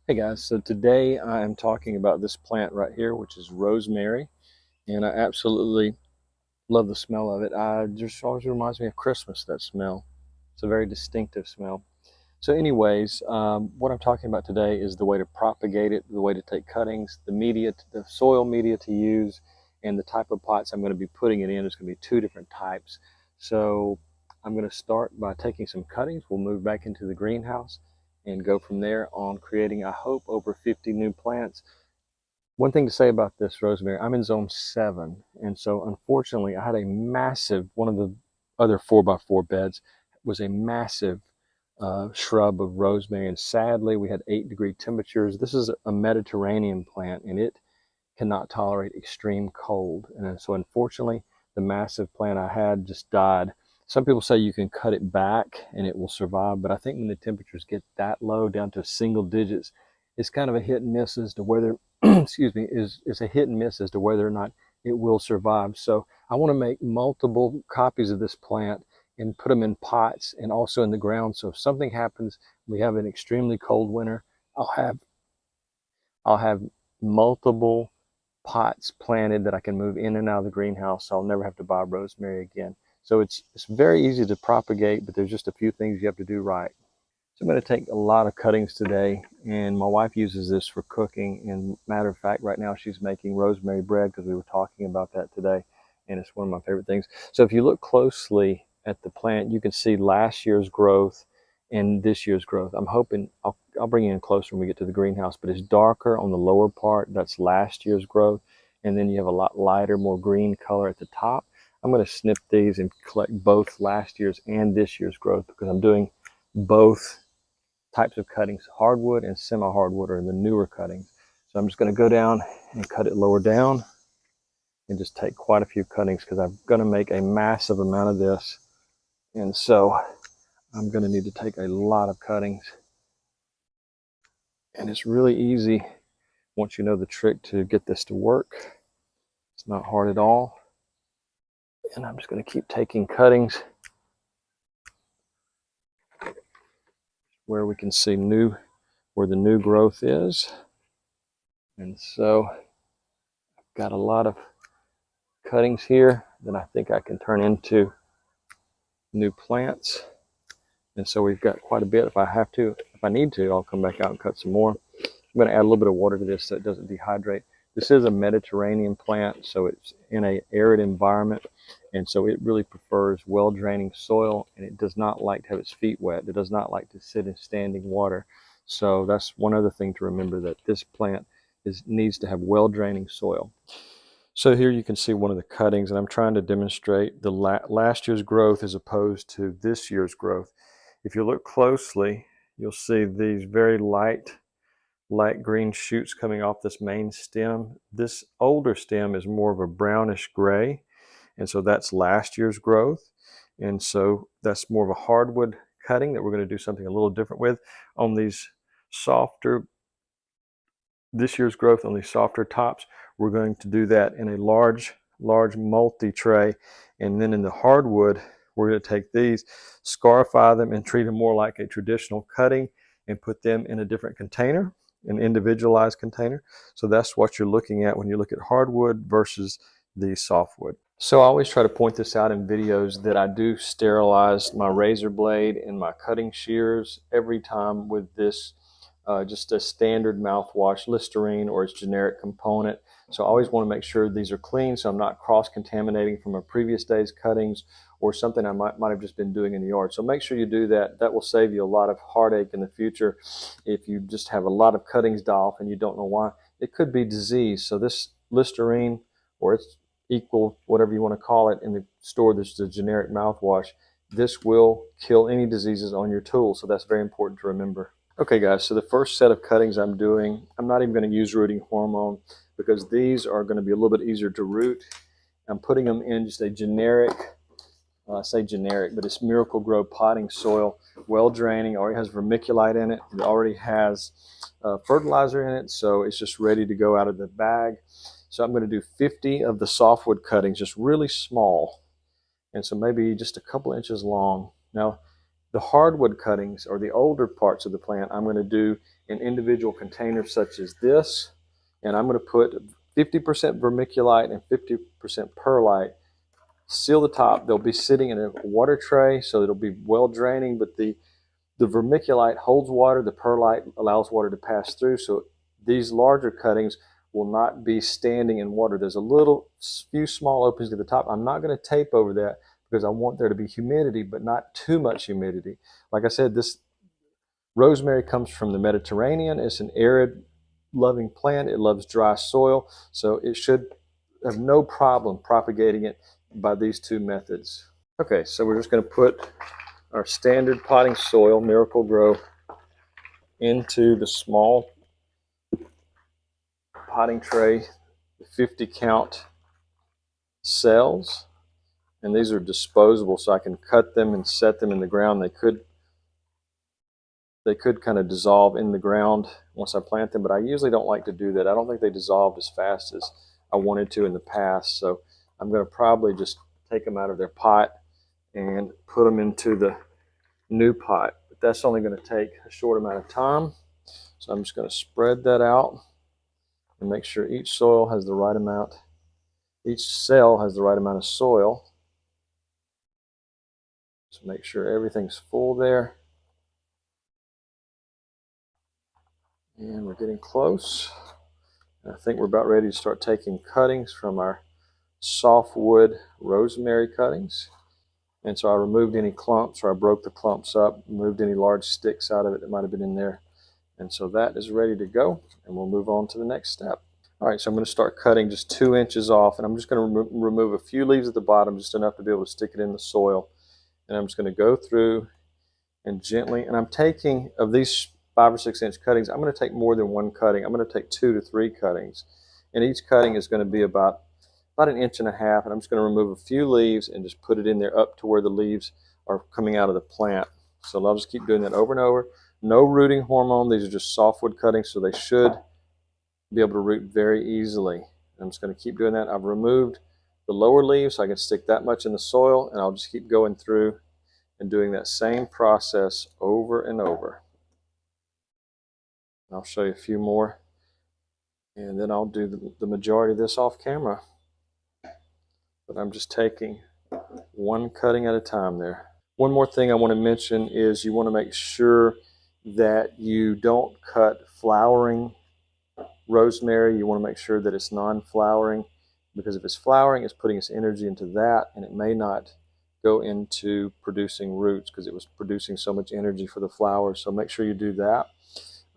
Hey guys, so today I am talking about this plant right here, which is rosemary, and I absolutely love the smell of it. I just always reminds me of Christmas, that smell. It's a very distinctive smell. So anyways, what I'm talking about today is the way to propagate it, the way to take cuttings, the media, the soil media to use, and the type of pots I'm going to be putting it in. There's going to be two different types. So I'm going to start by taking some cuttings. We'll move back into the greenhouse and go from there on creating, I hope, over 50 new plants. One thing to say about this rosemary, I'm in zone 7, and so unfortunately I had a massive, one of the other 4x4 beds was a massive shrub of rosemary, and sadly we had 8-degree temperatures. This is a Mediterranean plant, and it cannot tolerate extreme cold, and so unfortunately the massive plant I had just died. Some people say you can cut it back and it will survive, but I think when the temperatures get that low, down to single digits, it's kind of a hit and miss as to whether excuse me, is a hit and miss as to whether or not it will survive. So I want to make multiple copies of this plant and put them in pots and also in the ground. So if something happens, we have an extremely cold winter, I'll have I'll have multiple pots planted that I can move in and out of the greenhouse, so I'll never have to buy rosemary again. So it's very easy to propagate, but there's just a few things you have to do right. So I'm going to take a lot of cuttings today, and my wife uses this for cooking. And matter of fact, right now she's making rosemary bread because we were talking about that today, and it's one of my favorite things. So if you look closely at the plant, you can see last year's growth and this year's growth. I'm hoping I'll bring you in closer when we get to the greenhouse, but it's darker on the lower part. That's last year's growth, and then you have a lot lighter, more green color at the top. I'm going to snip these and collect both last year's and this year's growth because I'm doing both types of cuttings. Hardwood and semi-hardwood are the newer cuttings. So I'm just going to go down and cut it lower down and just take quite a few cuttings because I'm going to make a massive amount of this. And so I'm going to need to take a lot of cuttings. And it's really easy once you know the trick to get this to work. It's not hard at all. And I'm just going to keep taking cuttings where we can see where the new growth is. And so I've got a lot of cuttings here that I think I can turn into new plants. And so we've got quite a bit. If I need to, I'll come back out and cut some more. I'm going to add a little bit of water to this so it doesn't dehydrate. This is a Mediterranean plant, so it's in an arid environment, and so it really prefers well-draining soil, and it does not like to have its feet wet. It does not like to sit in standing water. So that's one other thing to remember, that this plant needs to have well-draining soil. So here you can see one of the cuttings, and I'm trying to demonstrate the last year's growth as opposed to this year's growth. If you look closely, you'll see these very light green shoots coming off this main stem. This older stem is more of a brownish gray, and so that's last year's growth. And so that's more of a hardwood cutting that we're going to do something a little different with. On these softer, this year's growth on these softer tops, we're going to do that in a large multi-tray. And then in the hardwood, we're going to take these, scarify them, and treat them more like a traditional cutting and put them in a different container, an individualized container. So that's what you're looking at when you look at hardwood versus the softwood. So I always try to point this out in videos that I do sterilize my razor blade and my cutting shears every time with this just a standard mouthwash, Listerine, or its generic component. So I always want to make sure these are clean so I'm not cross-contaminating from a previous day's cuttings or something I might have just been doing in the yard. So make sure you do that. That will save you a lot of heartache in the future if you just have a lot of cuttings die off and you don't know why. It could be disease. So this Listerine, or its equal, whatever you want to call it, in the store, this is a generic mouthwash. This will kill any diseases on your tools. So that's very important to remember. Okay guys, so the first set of cuttings I'm doing, I'm not even going to use rooting hormone because these are going to be a little bit easier to root. I'm putting them in just a generic, I say generic, but it's Miracle-Gro potting soil, well draining, already has vermiculite in it, it already has fertilizer in it, so it's just ready to go out of the bag. So I'm going to do 50 of the softwood cuttings, just really small, and so maybe just a couple inches long. Now, the hardwood cuttings, or the older parts of the plant, I'm going to do in individual containers such as this. And I'm going to put 50% vermiculite and 50% perlite. Seal the top. They'll be sitting in a water tray, so it'll be well draining, but the vermiculite holds water, the perlite allows water to pass through, so these larger cuttings will not be standing in water. There's a few small openings at the top. I'm not going to tape over that because I want there to be humidity, but not too much humidity. Like I said, this rosemary comes from the Mediterranean. It's an arid loving plant. It loves dry soil, so it should have no problem propagating it by these two methods. Okay, so we're just going to put our standard potting soil, Miracle-Gro, into the small potting tray, the 50 count cells, and these are disposable, so I can cut them and set them in the ground. They could kind of dissolve in the ground once I plant them, but I usually don't like to do that. I don't think they dissolved as fast as I wanted to in the past, so I'm going to probably just take them out of their pot and put them into the new pot. But that's only going to take a short amount of time, so I'm just going to spread that out and make sure each cell has the right amount of soil. So make sure everything's full there. And we're getting close. And I think we're about ready to start taking cuttings from our softwood rosemary cuttings. And so I removed any clumps, or I broke the clumps up, removed any large sticks out of it that might have been in there. And so that is ready to go, and we'll move on to the next step. All right, so I'm going to start cutting just 2 inches off, and I'm just going to remove a few leaves at the bottom, just enough to be able to stick it in the soil. And I'm just going to go through and gently, and I'm taking, of these 5 or 6 inch cuttings, I'm going to take more than one cutting. I'm going to take 2 to 3 cuttings, and each cutting is going to be about 1.5 inches, and I'm just going to remove a few leaves and just put it in there up to where the leaves are coming out of the plant. So I'll just keep doing that over and over. No rooting hormone. These are just softwood cuttings, so they should be able to root very easily. I'm just going to keep doing that. I've removed the lower leaves so I can stick that much in the soil, and I'll just keep going through and doing that same process over and over. I'll show you a few more, and then I'll do the majority of this off camera. But I'm just taking one cutting at a time there. One more thing I want to mention is you want to make sure that you don't cut flowering rosemary. You want to make sure that it's non-flowering, because if it's flowering, it's putting its energy into that, and it may not go into producing roots because it was producing so much energy for the flowers. So make sure you do that.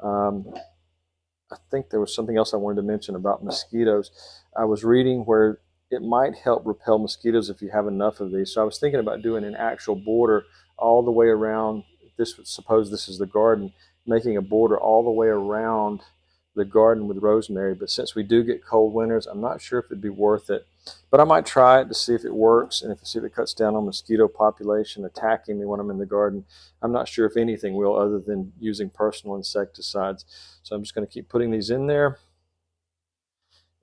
I think there was something else I wanted to mention about mosquitoes. I was reading where it might help repel mosquitoes if you have enough of these. So I was thinking about doing an actual border all the way around. Suppose this is the garden, making a border all the way around the garden with rosemary. But since we do get cold winters, I'm not sure if it'd be worth it. But I might try it to see if it works, and see if it cuts down on mosquito population attacking me when I'm in the garden. I'm not sure if anything will, other than using personal insecticides. So I'm just going to keep putting these in there.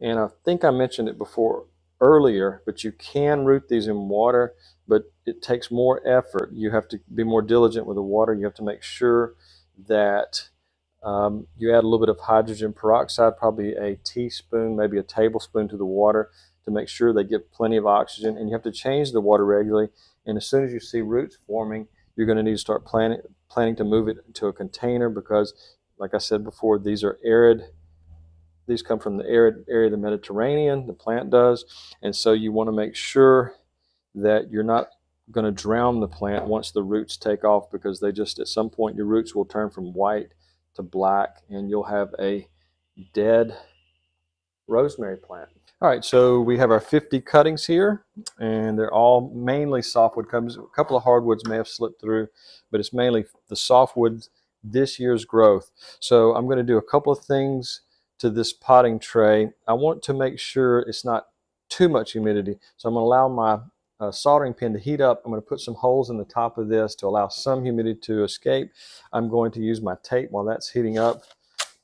And I think I mentioned it before earlier, but you can root these in water, but it takes more effort. You have to be more diligent with the water. You have to make sure that you add a little bit of hydrogen peroxide, probably a teaspoon, maybe a tablespoon to the water, to make sure they get plenty of oxygen. And you have to change the water regularly. And as soon as you see roots forming, you're going to need to start planning to move it into a container, because, like I said before, these are arid. These come from the arid area of the Mediterranean, the plant does. And so you want to make sure that you're not going to drown the plant once the roots take off, because they just, at some point, your roots will turn from white to black, and you'll have a dead rosemary plant. All right, so we have our 50 cuttings here, and they're all mainly softwood cuttings. A couple of hardwoods may have slipped through, but it's mainly the softwood this year's growth. So I'm going to do a couple of things to this potting tray. I want to make sure it's not too much humidity, so I'm going to allow my soldering pin to heat up. I'm going to put some holes in the top of this to allow some humidity to escape. I'm going to use my tape while that's heating up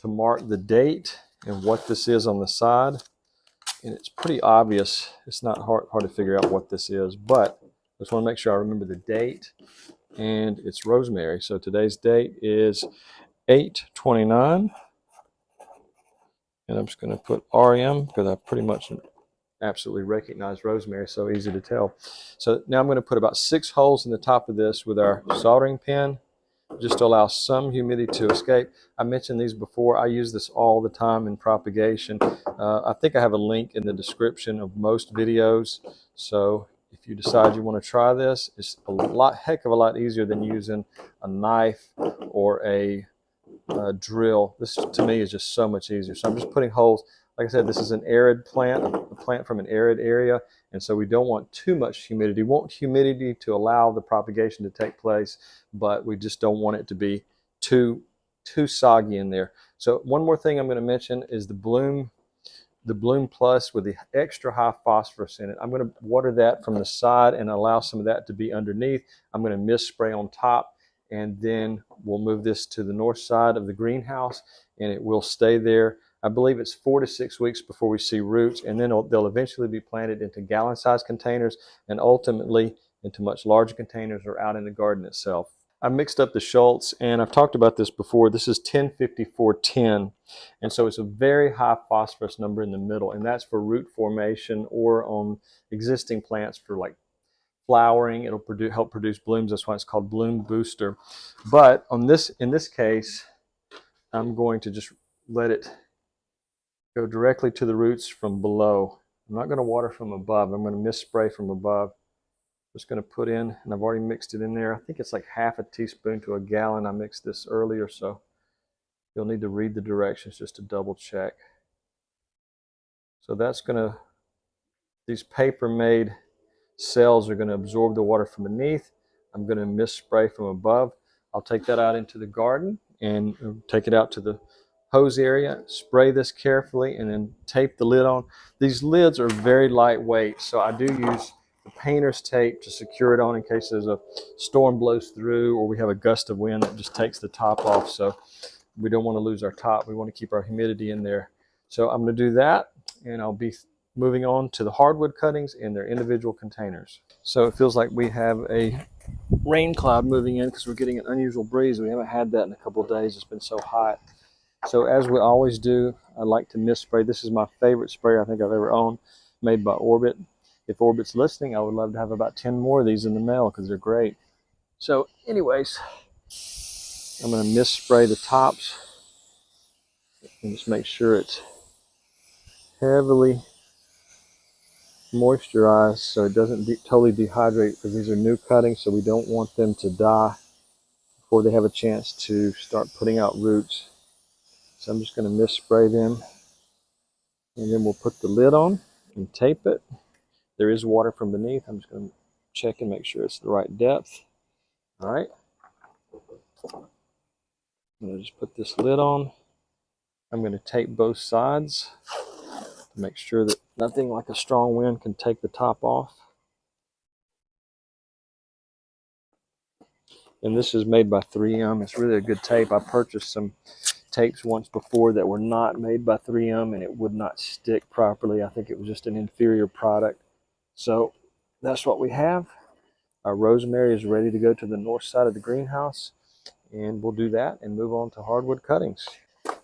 to mark the date and what this is on the side. And it's pretty obvious. It's not hard to figure out what this is, but I just want to make sure I remember the date, and it's rosemary. So today's date is 829. And I'm just going to put REM because I pretty much absolutely recognize rosemary, so easy to tell. So now I'm going to put about 6 holes in the top of this with our soldering pin, just to allow some humidity to escape. I mentioned these before. I use this all the time in propagation. I think I have a link in the description of most videos. So if you decide you want to try this, it's a heck of a lot easier than using a knife or a drill. This to me is just so much easier. So I'm just putting holes. Like I said, this is an arid plant, a plant from an arid area, and so we don't want too much humidity. We want humidity to allow the propagation to take place, but we just don't want it to be too soggy in there. So one more thing I'm going to mention is the Bloom Plus with the extra high phosphorus in it. I'm going to water that from the side and allow some of that to be underneath. I'm going to mist spray on top, and then we'll move this to the north side of the greenhouse, and it will stay there. I believe it's 4 to 6 weeks before we see roots, and then they'll eventually be planted into gallon-sized containers and ultimately into much larger containers or out in the garden itself. I mixed up the Schultz, and I've talked about this before. This is 105410, and so it's a very high phosphorus number in the middle, and that's for root formation or on existing plants for like flowering. It'll help produce blooms. That's why it's called Bloom Booster. But in this case, I'm going to just let it go directly to the roots from below. I'm not going to water from above. I'm going to mist spray from above. Just going to put in, and I've already mixed it in there. I think it's like half a teaspoon to a gallon. I mixed this earlier, so you'll need to read the directions just to double check. So that's going to, these paper made cells are going to absorb the water from beneath. I'm going to mist spray from above. I'll take that out into the garden and take it out to the hose area, spray this carefully, and then tape the lid on. These lids are very lightweight, so I do use the painter's tape to secure it on in case there's a storm blows through or we have a gust of wind that just takes the top off. So we don't want to lose our top. We want to keep our humidity in there. So I'm going to do that, and I'll be moving on to the hardwood cuttings in their individual containers. So it feels like we have a rain cloud moving in because we're getting an unusual breeze. We haven't had that in a couple of days. It's been so hot. So as we always do, I like to mist spray. This is my favorite sprayer I think I've ever owned, made by Orbit. If Orbit's listening, I would love to have about 10 more of these in the mail because they're great. So anyways, I'm going to mist spray the tops and just make sure it's heavily moisturized so it doesn't totally dehydrate, because these are new cuttings, so we don't want them to die before they have a chance to start putting out roots. So I'm just going to mist spray them, and then we'll put the lid on and tape it. There is water from beneath. I'm just going to check and make sure it's the right depth. All right. I'm going to just put this lid on. I'm going to tape both sides to make sure that nothing like a strong wind can take the top off. And this is made by 3M. It's really a good tape. I purchased some tapes once before that were not made by 3M, and it would not stick properly. I think it was just an inferior product. So that's what we have. Our rosemary is ready to go to the north side of the greenhouse, and we'll do that and move on to hardwood cuttings. All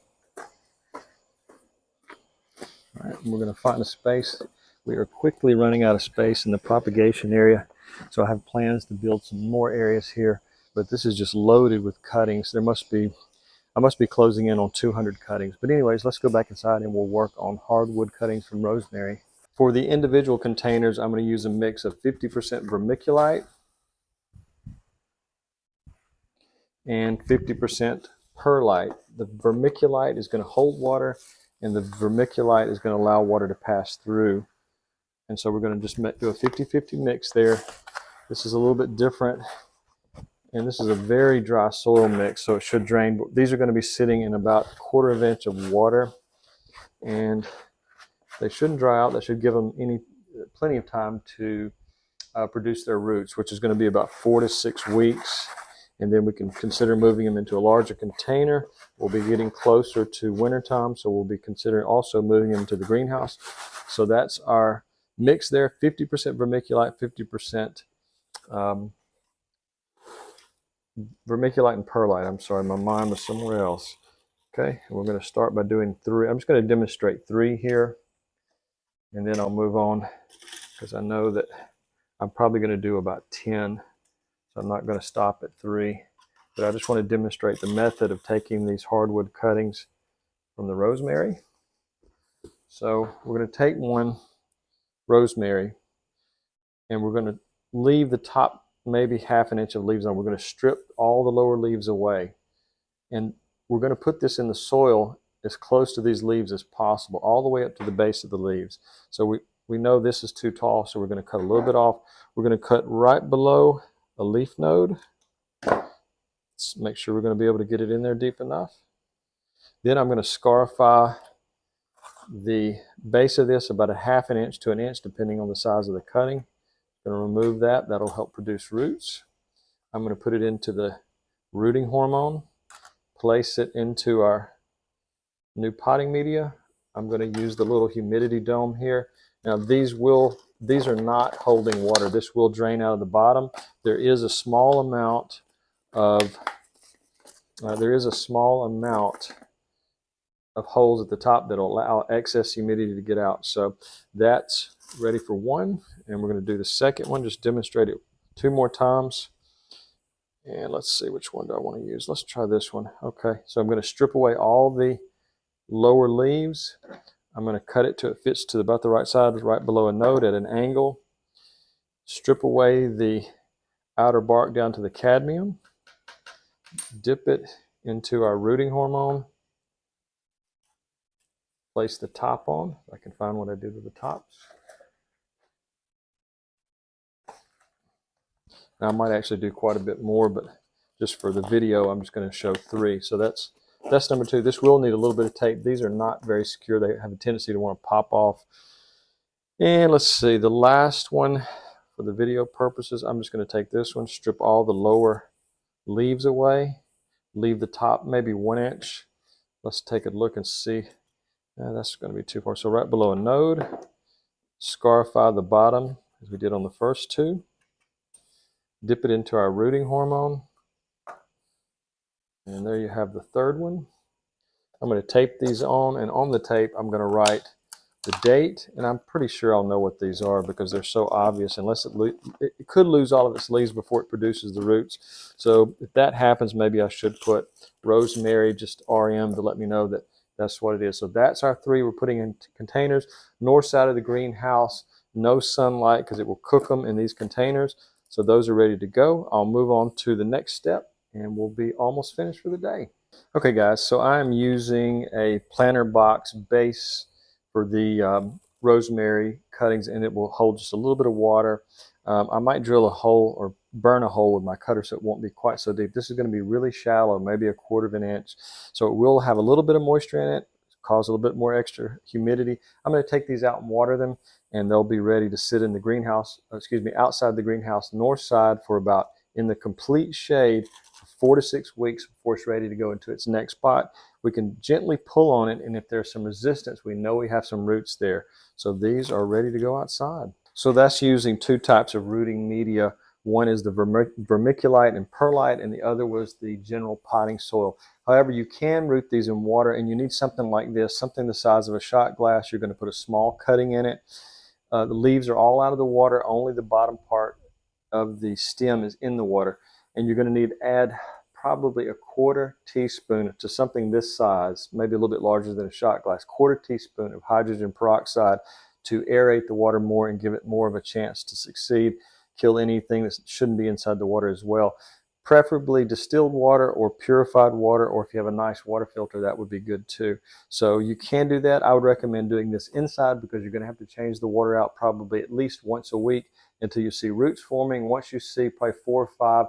right, we're going to find a space. We are quickly running out of space in the propagation area, so I have plans to build some more areas here, but this is just loaded with cuttings. I must be closing in on 200 cuttings. But anyways, let's go back inside and we'll work on hardwood cuttings from rosemary. For the individual containers, I'm going to use a mix of 50% vermiculite and 50% perlite. The vermiculite is going to hold water, and the vermiculite is going to allow water to pass through. And so we're going to just do a 50-50 mix there. This is a little bit different, and this is a very dry soil mix, so it should drain. But these are going to be sitting in about 1/4 inch of water, and they shouldn't dry out. That should give them plenty of time to produce their roots, which is going to be about 4 to 6 weeks. And then we can consider moving them into a larger container. We'll be getting closer to wintertime, so we'll be considering also moving them to the greenhouse. So that's our mix there, 50% vermiculite, 50% vermiculite and perlite. I'm sorry, my mind was somewhere else. Okay, and we're going to start by doing 3. I'm just going to demonstrate 3 here, and then I'll move on because I know that I'm probably going to do about 10, so I'm not going to stop at 3. But I just want to demonstrate the method of taking these hardwood cuttings from the rosemary. So we're going to take one rosemary, and we're going to leave the top maybe ½ inch of leaves on. We're going to strip all the lower leaves away, and we're going to put this in the soil as close to these leaves as possible, all the way up to the base of the leaves. So we know this is too tall, so we're going to cut a little bit off. We're going to cut right below a leaf node. Let's make sure we're going to be able to get it in there deep enough. Then I'm going to scarify the base of this about ½ inch to 1 inch, depending on the size of the cutting. I'm going to remove that. That'll help produce roots. I'm going to put it into the rooting hormone, place it into our new potting media. I'm going to use the little humidity dome here. Now these are not holding water. This will drain out of the bottom. There is a small amount of holes at the top that will allow excess humidity to get out. So that's ready for 1, and we're going to do the second one. Just demonstrate it 2 more times. And let's see, which one do I want to use? Let's try this one. Okay, so I'm going to strip away all the lower leaves. I'm going to cut it till it fits to about the right side, right below a node at an angle. Strip away the outer bark down to the cadmium. Dip it into our rooting hormone. Place the top on. If I can find what I did with the tops. Now I might actually do quite a bit more, but just for the video, I'm just going to show 3. So that's number 2. This will need a little bit of tape. These are not very secure. They have a tendency to want to pop off. And let's see, the last one, for the video purposes, I'm just going to take this one, strip all the lower leaves away, leave the top maybe 1 inch. Let's take a look and see. That's going to be too far. So right below a node, scarify the bottom as we did on the first 2. Dip it into our rooting hormone. And there you have the 3rd one. I'm going to tape these on, and on the tape I'm going to write the date, and I'm pretty sure I'll know what these are because they're so obvious, unless it could lose all of its leaves before it produces the roots. So if that happens, maybe I should put rosemary, just RM, to let me know that that's what it is. So that's our 3 we're putting in containers. North side of the greenhouse, no sunlight because it will cook them in these containers. So those are ready to go. I'll move on to the next step, and we'll be almost finished for the day. Okay guys, so I'm using a planter box base for the rosemary cuttings, and it will hold just a little bit of water. I might drill a hole or burn a hole with my cutter so it won't be quite so deep. This is going to be really shallow, maybe 1/4 inch. So it will have a little bit of moisture in it, cause a little bit more extra humidity. I'm going to take these out and water them, and they'll be ready to sit in the greenhouse, outside the greenhouse north side for about, in the complete shade, 4 to 6 weeks before it's ready to go into its next spot. We can gently pull on it, and if there's some resistance, we know we have some roots there. So these are ready to go outside. So that's using 2 types of rooting media. One is the vermiculite and perlite, and the other was the general potting soil. However, you can root these in water, and you need something like this, something the size of a shot glass. You're going to put a small cutting in it. The leaves are all out of the water. Only the bottom part of the stem is in the water. And you're going to need to add probably 1/4 teaspoon to something this size, maybe a little bit larger than a shot glass, 1/4 teaspoon of hydrogen peroxide to aerate the water more and give it more of a chance to succeed, kill anything that shouldn't be inside the water as well. Preferably distilled water or purified water, or if you have a nice water filter, that would be good too. So you can do that. I would recommend doing this inside because you're going to have to change the water out probably at least once a week until you see roots forming. Once you see probably 4 or 5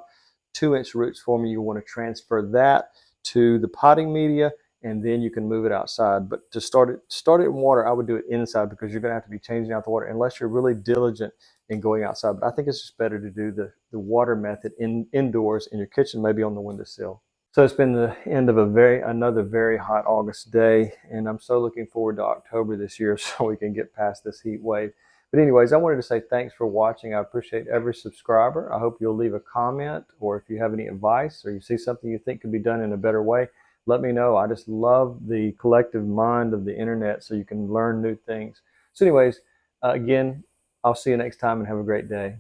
2-inch roots forming, you want to transfer that to the potting media, and then you can move it outside. But to start it in water, I would do it inside because you're going to have to be changing out the water unless you're really diligent in going outside. But I think it's just better to do the water method indoors in your kitchen, maybe on the windowsill. So it's been the end of another very hot August day, and I'm so looking forward to October this year so we can get past this heat wave. But anyways, I wanted to say thanks for watching. I appreciate every subscriber. I hope you'll leave a comment, or if you have any advice or you see something you think could be done in a better way, let me know. I just love the collective mind of the internet so you can learn new things. So anyways, again, I'll see you next time and have a great day.